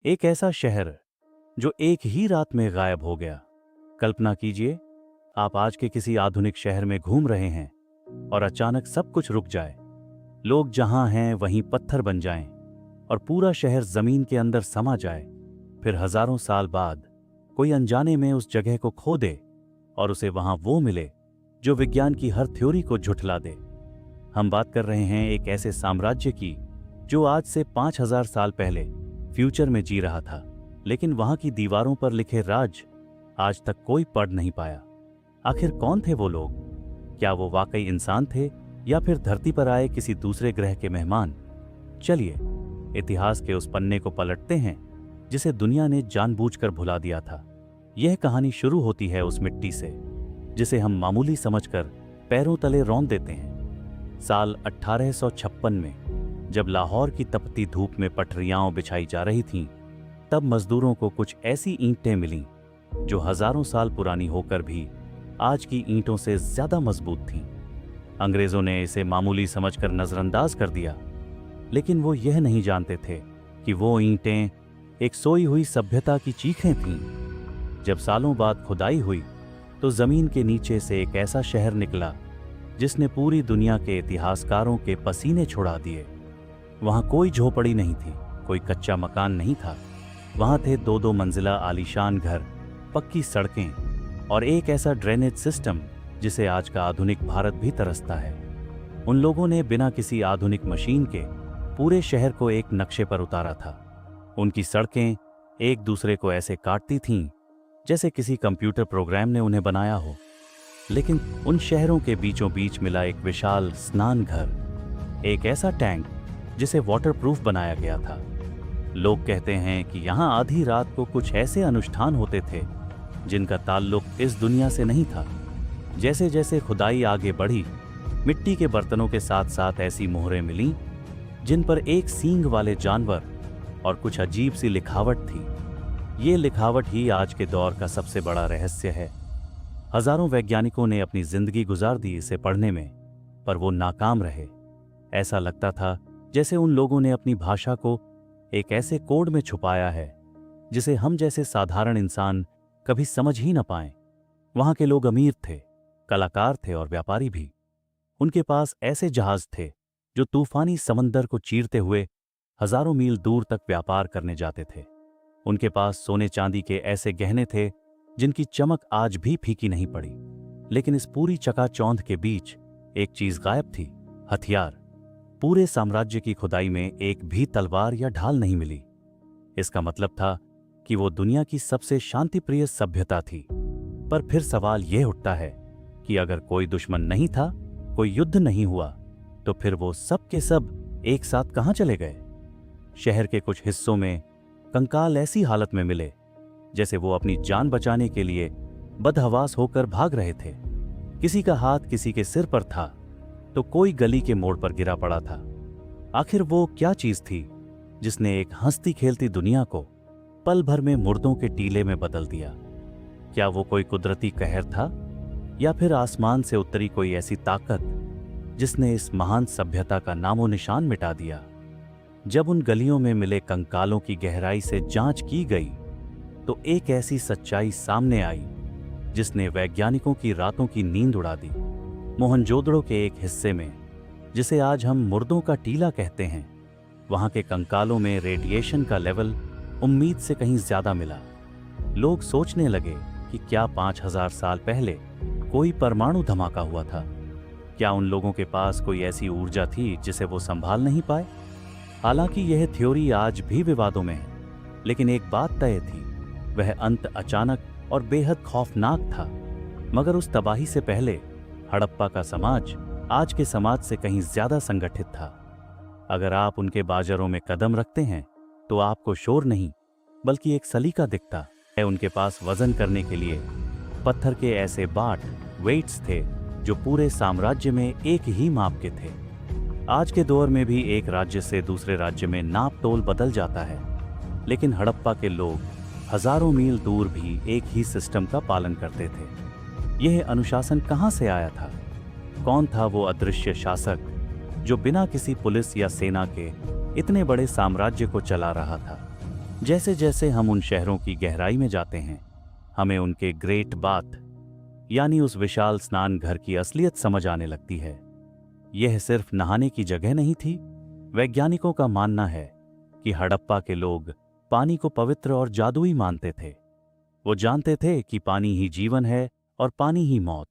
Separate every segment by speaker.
Speaker 1: एक ऐसा शहर जो एक ही रात में गायब हो गया। कल्पना कीजिए, आप आज के किसी आधुनिक शहर में घूम रहे हैं और अचानक सब कुछ रुक जाए। लोग जहां हैं वहीं पत्थर बन जाएं और पूरा शहर जमीन के अंदर समा जाए। फिर हजारों साल बाद कोई अनजाने में उस जगह को खो दे और उसे वहां वो मिले जो विज्ञान की हर थ्योरी को झुठला दे। हम बात कर रहे हैं एक ऐसे साम्राज्य की जो आज से 5000 साल पहले फ्यूचर में जी रहा था, लेकिन वहां की दीवारों पर लिखे राज आज तक कोई पढ़ नहीं पाया। आखिर कौन थे वो लोग? क्या वो वाकई इंसान थे या फिर धरती पर आए किसी दूसरे ग्रह के मेहमान? चलिए इतिहास के उस पन्ने को पलटते हैं जिसे दुनिया ने जानबूझकर भुला दिया था। यह कहानी शुरू होती है उस मिट्टी से जिसे हम मामूली समझकर पैरों तले रौंद देते हैं। साल 1856 में जब लाहौर की तपती धूप में पटरियां बिछाई जा रही थीं, तब मजदूरों को कुछ ऐसी ईंटें मिलीं जो हजारों साल पुरानी होकर भी आज की ईंटों से ज्यादा मजबूत थीं। अंग्रेजों ने इसे मामूली समझकर नजरअंदाज कर दिया, लेकिन वो यह नहीं जानते थे कि वो ईंटें एक सोई हुई सभ्यता की चीखें थीं। जब सालों बाद खुदाई हुई तो जमीन के नीचे से एक ऐसा शहर निकला जिसने पूरी दुनिया के इतिहासकारों के पसीने छुड़ा दिए। वहां कोई झोपड़ी नहीं थी, कोई कच्चा मकान नहीं था। वहां थे दो दो मंजिला आलीशान घर, पक्की सड़कें और एक ऐसा ड्रेनेज सिस्टम जिसे आज का आधुनिक भारत भी तरसता है। उन लोगों ने बिना किसी आधुनिक मशीन के पूरे शहर को एक नक्शे पर उतारा था। उनकी सड़कें एक दूसरे को ऐसे काटती थीं जैसे किसी कंप्यूटर प्रोग्राम ने उन्हें बनाया हो। लेकिन उन शहरों के बीचों बीच मिला एक विशाल स्नान घर, एक ऐसा टैंक जिसे वाटरप्रूफ बनाया गया था। लोग कहते हैं कि यहां आधी रात को कुछ ऐसे अनुष्ठान होते थे जिनका ताल्लुक इस दुनिया से नहीं था। जैसे जैसे खुदाई आगे बढ़ी, मिट्टी के बर्तनों के साथ साथ ऐसी मोहरें मिलीं जिन पर एक सींग वाले जानवर और कुछ अजीब सी लिखावट थी। ये लिखावट ही आज के दौर का सबसे बड़ा रहस्य है। हजारों वैज्ञानिकों ने अपनी जिंदगी गुजार दी इसे पढ़ने में, पर वो नाकाम रहे। ऐसा लगता था जैसे उन लोगों ने अपनी भाषा को एक ऐसे कोड में छुपाया है जिसे हम जैसे साधारण इंसान कभी समझ ही न पाएं। वहां के लोग अमीर थे, कलाकार थे और व्यापारी भी। उनके पास ऐसे जहाज थे जो तूफानी समंदर को चीरते हुए हजारों मील दूर तक व्यापार करने जाते थे। उनके पास सोने चांदी के ऐसे गहने थे जिनकी चमक आज भी फीकी नहीं पड़ी। लेकिन इस पूरी चकाचौंध के बीच एक चीज गायब थी, हथियार। पूरे साम्राज्य की खुदाई में एक भी तलवार या ढाल नहीं मिली। इसका मतलब था कि वो दुनिया की सबसे शांतिप्रिय सभ्यता थी। पर फिर सवाल यह उठता है कि अगर कोई दुश्मन नहीं था, कोई युद्ध नहीं हुआ, तो फिर वो सब के सब एक साथ कहां चले गए? शहर के कुछ हिस्सों में कंकाल ऐसी हालत में मिले जैसे वो अपनी जान बचाने के लिए बदहवास होकर भाग रहे थे। किसी का हाथ किसी के सिर पर था तो कोई गली के मोड़ पर गिरा पड़ा था। आखिर वो क्या चीज थी जिसने एक हंसती खेलती दुनिया को पल भर में मुर्दों के टीले में बदल दिया? क्या वो कोई कुदरती कहर था या फिर आसमान से उतरी कोई ऐसी ताकत जिसने इस महान सभ्यता का नामो निशान मिटा दिया? जब उन गलियों में मिले कंकालों की गहराई से जांच की गई तो एक ऐसी सच्चाई सामने आई जिसने वैज्ञानिकों की रातों की नींद उड़ा दी। मोहनजोदड़ो के एक हिस्से में, जिसे आज हम मुर्दों का टीला कहते हैं, वहां के कंकालों में रेडिएशन का लेवल उम्मीद से कहीं ज्यादा मिला। लोग सोचने लगे कि क्या 5000 साल पहले कोई परमाणु धमाका हुआ था? क्या उन लोगों के पास कोई ऐसी ऊर्जा थी जिसे वो संभाल नहीं पाए? हालांकि यह थ्योरी आज भी विवादों में है, लेकिन एक बात तय थी, वह अंत अचानक और बेहद खौफनाक था। मगर उस तबाही से पहले हड़प्पा का समाज आज के समाज से कहीं ज्यादा संगठित था। अगर आप उनके बाजारों में कदम रखते हैं तो आपको शोर नहीं बल्कि एक सलीका दिखता है। उनके पास वजन करने के लिए पत्थर के ऐसे बाट, वेट्स थे जो पूरे साम्राज्य में एक ही माप के थे। आज के दौर में भी एक राज्य से दूसरे राज्य में नाप तोल बदल जाता है, लेकिन हड़प्पा के लोग हजारों मील दूर भी एक ही सिस्टम का पालन करते थे। यह अनुशासन कहां से आया था? कौन था वो अदृश्य शासक जो बिना किसी पुलिस या सेना के इतने बड़े साम्राज्य को चला रहा था? जैसे जैसे हम उन शहरों की गहराई में जाते हैं, हमें उनके ग्रेट बाथ यानी उस विशाल स्नान घर की असलियत समझ आने लगती है। यह सिर्फ नहाने की जगह नहीं थी। वैज्ञानिकों का मानना है कि हड़प्पा के लोग पानी को पवित्र और जादुई मानते थे। वो जानते थे कि पानी ही जीवन है और पानी ही मौत।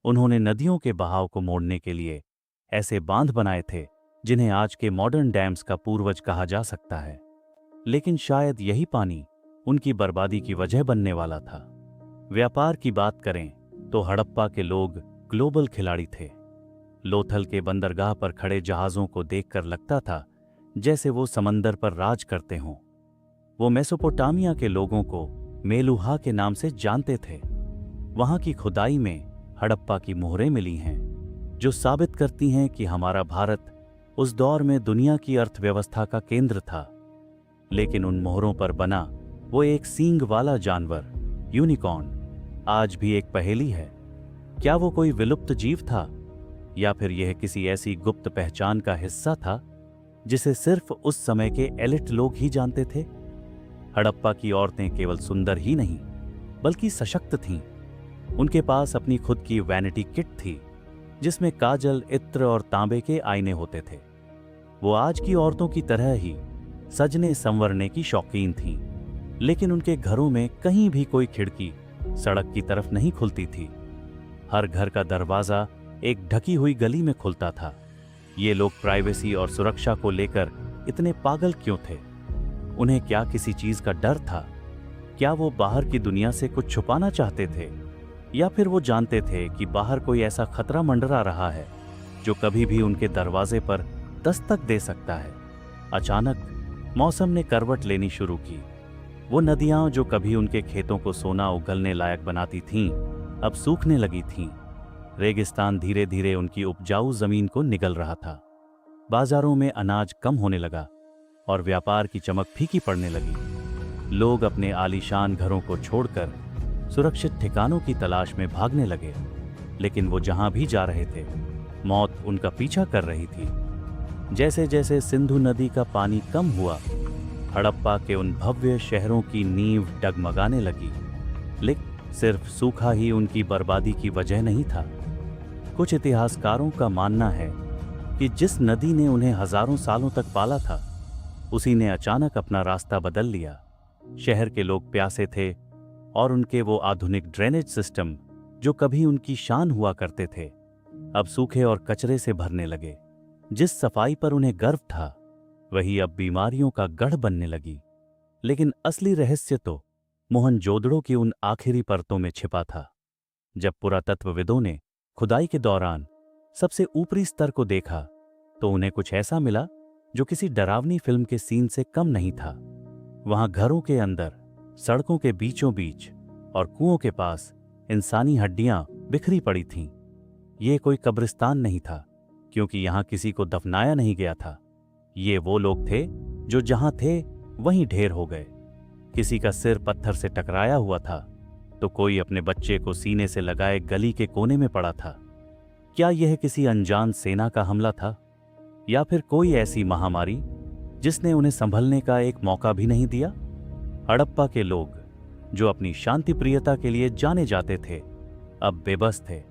Speaker 1: उन्होंने नदियों के बहाव को मोड़ने के लिए ऐसे बांध बनाए थे जिन्हें आज के मॉडर्न डैम्स का पूर्वज कहा जा सकता है। लेकिन शायद यही पानी उनकी बर्बादी की वजह बनने वाला था। व्यापार की बात करें तो हड़प्पा के लोग ग्लोबल खिलाड़ी थे। लोथल के बंदरगाह पर खड़े जहाज़ों को देखकर लगता था जैसे वो समंदर पर राज करते हों। वो मेसोपोटामिया के लोगों को मेलुहा के नाम से जानते थे। वहां की खुदाई में हड़प्पा की मोहरें मिली हैं जो साबित करती हैं कि हमारा भारत उस दौर में दुनिया की अर्थव्यवस्था का केंद्र था। लेकिन उन मोहरों पर बना वो एक सींग वाला जानवर यूनिकॉर्न आज भी एक पहेली है। क्या वो कोई विलुप्त जीव था या फिर यह किसी ऐसी गुप्त पहचान का हिस्सा था जिसे सिर्फ उस समय के एलिट लोग ही जानते थे? हड़प्पा की औरतें केवल सुंदर ही नहीं बल्कि सशक्त थीं। उनके पास अपनी खुद की वैनिटी किट थी जिसमें काजल, इत्र और तांबे के आईने होते थे। वो आज की औरतों की तरह ही सजने संवरने की शौकीन थीं, लेकिन उनके घरों में कहीं भी कोई खिड़की सड़क की तरफ नहीं खुलती थी। हर घर का दरवाजा एक ढकी हुई गली में खुलता था। ये लोग प्राइवेसी और सुरक्षा को लेकर इतने पागल क्यों थे? उन्हें क्या किसी चीज का डर था? क्या वो बाहर की दुनिया से कुछ छुपाना चाहते थे या फिर वो जानते थे कि बाहर कोई ऐसा खतरा मंडरा रहा है जो कभी भी उनके दरवाजे पर दस्तक दे सकता है? अचानक मौसम ने करवट लेनी शुरू की। वो नदियां जो कभी उनके खेतों को सोना उगलने लायक बनाती थीं, अब सूखने लगी थीं। रेगिस्तान धीरे धीरे उनकी उपजाऊ जमीन को निगल रहा था। बाजारों में अनाज कम होने लगा और व्यापार की चमक फीकी पड़ने लगी। लोग अपने आलीशान घरों को छोड़कर सुरक्षित ठिकानों की तलाश में भागने लगे। लेकिन वो जहां भी जा रहे थे, मौत उनका पीछा कर रही थी। जैसे जैसे सिंधु नदी का पानी कम हुआ, हड़प्पा के उन भव्य शहरों की नींव डगमगाने लगी। लेकिन सिर्फ सूखा ही उनकी बर्बादी की वजह नहीं था। कुछ इतिहासकारों का मानना है कि जिस नदी ने उन्हें हजारों सालों तक पाला था, उसी ने अचानक अपना रास्ता बदल लिया। शहर के लोग प्यासे थे और उनके वो आधुनिक ड्रेनेज सिस्टम जो कभी उनकी शान हुआ करते थे, अब सूखे और कचरे से भरने लगे। जिस सफाई पर उन्हें गर्व था, वही अब बीमारियों का गढ़ बनने लगी। लेकिन असली रहस्य तो मोहनजोदड़ो की उन आखिरी परतों में छिपा था। जब पुरातत्वविदों ने खुदाई के दौरान सबसे ऊपरी स्तर को देखा, तो उन्हें कुछ ऐसा मिला जो किसी डरावनी फिल्म के सीन से कम नहीं था। वहां घरों के अंदर, सड़कों के बीचों बीच और कुओं के पास इंसानी हड्डियां बिखरी पड़ी थीं। ये कोई कब्रिस्तान नहीं था, क्योंकि यहां किसी को दफनाया नहीं गया था। ये वो लोग थे जो जहां थे वहीं ढेर हो गए। किसी का सिर पत्थर से टकराया हुआ था, तो कोई अपने बच्चे को सीने से लगाए गली के कोने में पड़ा था। क्या यह किसी अनजान सेना का हमला था, या फिर कोई ऐसी महामारी जिसने उन्हें संभलने का एक मौका भी नहीं दिया? हड़प्पा के लोग, जो अपनी शांति प्रियता के लिए जाने जाते थे, अब बेबस थे।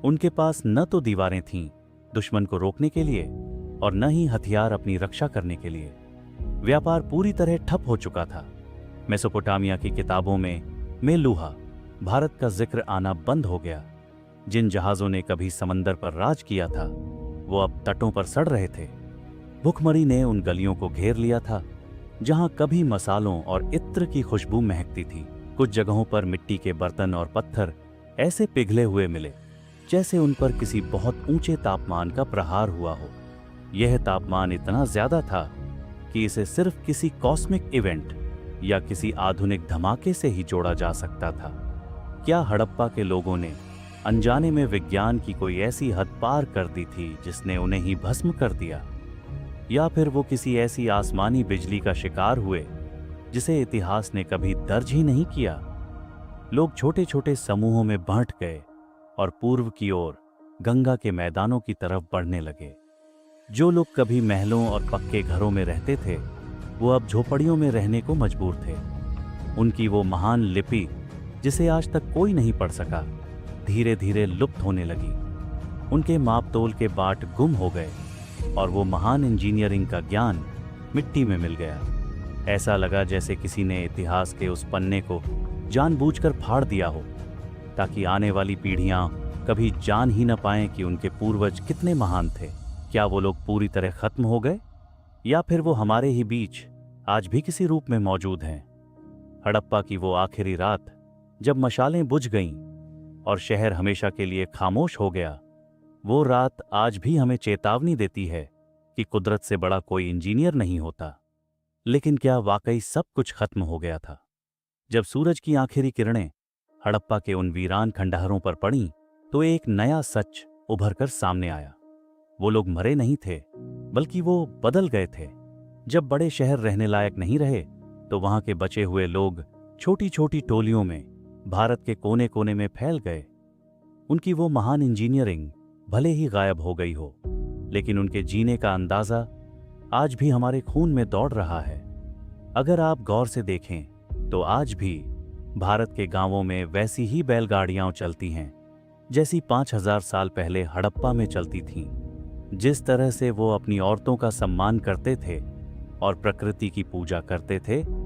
Speaker 1: उनके पास न तो दीवारें थीं दुश्मन को रोकने के लिए और न ही हथियार अपनी रक्षा करने के लिए। व्यापार पूरी तरह ठप हो चुका था। मेसोपोटामिया की किताबों में मेलुहा भारत का जिक्र आना बंद हो गया। जिन जहाजों ने कभी समंदर पर राज किया था, वो अब तटों पर सड़ रहे थे। भुखमरी ने उन गलियों को घेर लिया था जहां कभी मसालों और इत्र की खुशबू महकती थी। कुछ जगहों पर मिट्टी के बर्तन और पत्थर ऐसे पिघले हुए मिले जैसे उन पर किसी बहुत ऊंचे तापमान का प्रहार हुआ हो। यह तापमान इतना ज्यादा था कि इसे सिर्फ किसी कॉस्मिक इवेंट या किसी आधुनिक धमाके से ही जोड़ा जा सकता था। क्या हड़प्पा के लोगों ने अनजाने में विज्ञान की कोई ऐसी हद पार कर दी थी जिसने उन्हें ही भस्म कर दिया, या फिर वो किसी ऐसी आसमानी बिजली का शिकार हुए जिसे इतिहास ने कभी दर्ज ही नहीं किया? लोग छोटे छोटे समूहों में बांट गए और पूर्व की ओर गंगा के मैदानों की तरफ बढ़ने लगे। जो लोग कभी महलों और पक्के घरों में रहते थे, वो अब झोपड़ियों में रहने को मजबूर थे। उनकी वो महान लिपि, जिसे आज तक कोई नहीं पढ़ सका, धीरे धीरे लुप्त होने लगी। उनके मापतोल के बाट गुम हो गए और वो महान इंजीनियरिंग का ज्ञान मिट्टी में मिल गया। ऐसा लगा जैसे किसी ने इतिहास के उस पन्ने को जानबूझकर फाड़ दिया हो, ताकि आने वाली पीढ़ियां कभी जान ही न पाएं कि उनके पूर्वज कितने महान थे। क्या वो लोग पूरी तरह खत्म हो गए, या फिर वो हमारे ही बीच आज भी किसी रूप में मौजूद हैं? हड़प्पा की वो आखिरी रात, जब मशालें बुझ गईं और शहर हमेशा के लिए खामोश हो गया, वो रात आज भी हमें चेतावनी देती है कि कुदरत से बड़ा कोई इंजीनियर नहीं होता। लेकिन क्या वाकई सब कुछ खत्म हो गया था? जब सूरज की आखिरी किरणें हड़प्पा के उन वीरान खंडहरों पर पड़ीं, तो एक नया सच उभर कर सामने आया। वो लोग मरे नहीं थे, बल्कि वो बदल गए थे। जब बड़े शहर रहने लायक नहीं रहे, तो वहां के बचे हुए लोग छोटी छोटी टोलियों में भारत के कोने कोने में फैल गए। उनकी वो महान इंजीनियरिंग भले ही गायब हो गई हो, लेकिन उनके जीने का अंदाजा आज भी हमारे खून में दौड़ रहा है। अगर आप गौर से देखें तो आज भी भारत के गांवों में वैसी ही बैलगाड़ियां चलती हैं जैसी 5000 साल पहले हड़प्पा में चलती थीं। जिस तरह से वो अपनी औरतों का सम्मान करते थे और प्रकृति की पूजा करते थे,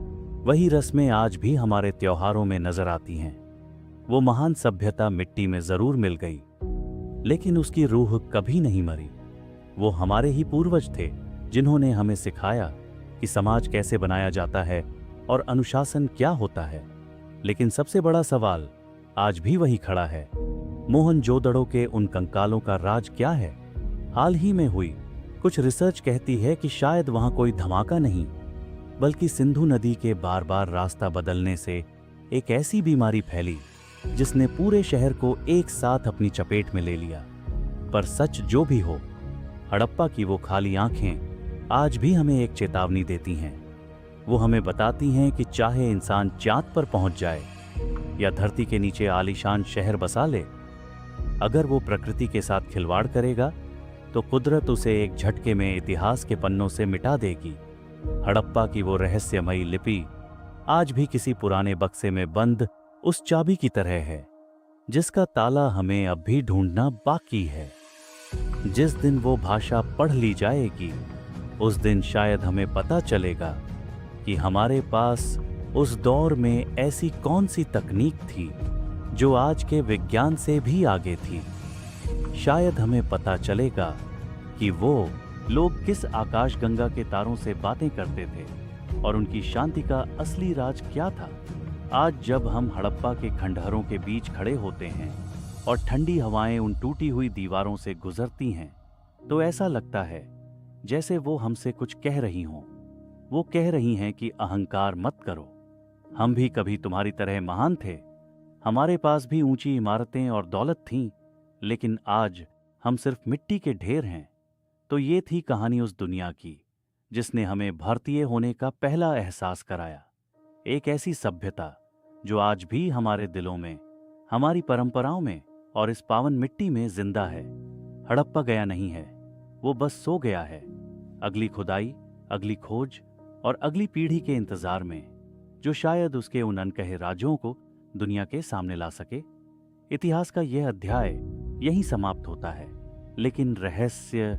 Speaker 1: वही रस्में आज भी हमारे त्योहारों में नजर आती हैं। वो महान सभ्यता मिट्टी में जरूर मिल गई, लेकिन उसकी रूह कभी नहीं मरी। वो हमारे ही पूर्वज थे, जिन्होंने हमें सिखाया कि समाज कैसे बनाया जाता है और अनुशासन क्या होता है। लेकिन सबसे बड़ा सवाल आज भी वही खड़ा है, मोहनजोदड़ो के उन कंकालों का राज क्या है? हाल ही में हुई कुछ रिसर्च कहती है कि शायद वहां कोई धमाका नहीं, बल्कि सिंधु नदी के बार बार रास्ता बदलने से एक ऐसी बीमारी फैली जिसने पूरे शहर को एक साथ अपनी चपेट में ले लिया। पर सच जो भी हो, हड़प्पा की वो खाली आंखें आज भी हमें एक चेतावनी देती हैं। वो हमें बताती हैं कि चाहे इंसान चांद पर पहुंच जाए या धरती के नीचे आलीशान शहर बसा ले, अगर वो प्रकृति के साथ खिलवाड़ करेगा तो कुदरत उसे एक झटके में इतिहास के पन्नों से मिटा देगी। हड़प्पा की वो रहस्यमयी लिपि आज भी किसी पुराने बक्से में बंद उस चाबी की तरह है, जिसका ताला हमें अब भी ढूंढना बाकी है। जिस दिन वो भाषा पढ़ ली जाएगी, उस दिन शायद हमें पता चलेगा कि हमारे पास उस दौर में ऐसी कौन सी तकनीक थी जो आज के विज्ञान से भी आगे थी। शायद हमें पता चलेगा कि वो लोग किस आकाशगंगा के तारों से बातें करते थे और उनकी शांति का असली राज क्या था। आज जब हम हड़प्पा के खंडहरों के बीच खड़े होते हैं और ठंडी हवाएं उन टूटी हुई दीवारों से गुजरती हैं, तो ऐसा लगता है जैसे वो हमसे कुछ कह रही हों। वो कह रही हैं कि अहंकार मत करो, हम भी कभी तुम्हारी तरह महान थे, हमारे पास भी ऊंची इमारतें और दौलत थीं, लेकिन आज हम सिर्फ मिट्टी के ढेर हैं। तो ये थी कहानी उस दुनिया की जिसने हमें भारतीय होने का पहला एहसास कराया। एक ऐसी सभ्यता जो आज भी हमारे दिलों में, हमारी परंपराओं में और इस पावन मिट्टी में जिंदा है। हड़प्पा गया नहीं है, वो बस सो गया है, अगली खुदाई, अगली खोज और अगली पीढ़ी के इंतजार में, जो शायद उसके उन अनकहे राजों को दुनिया के सामने ला सके। इतिहास का यह अध्याय यहीं समाप्त होता है, लेकिन रहस्य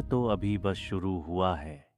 Speaker 1: तो अभी बस शुरू हुआ है।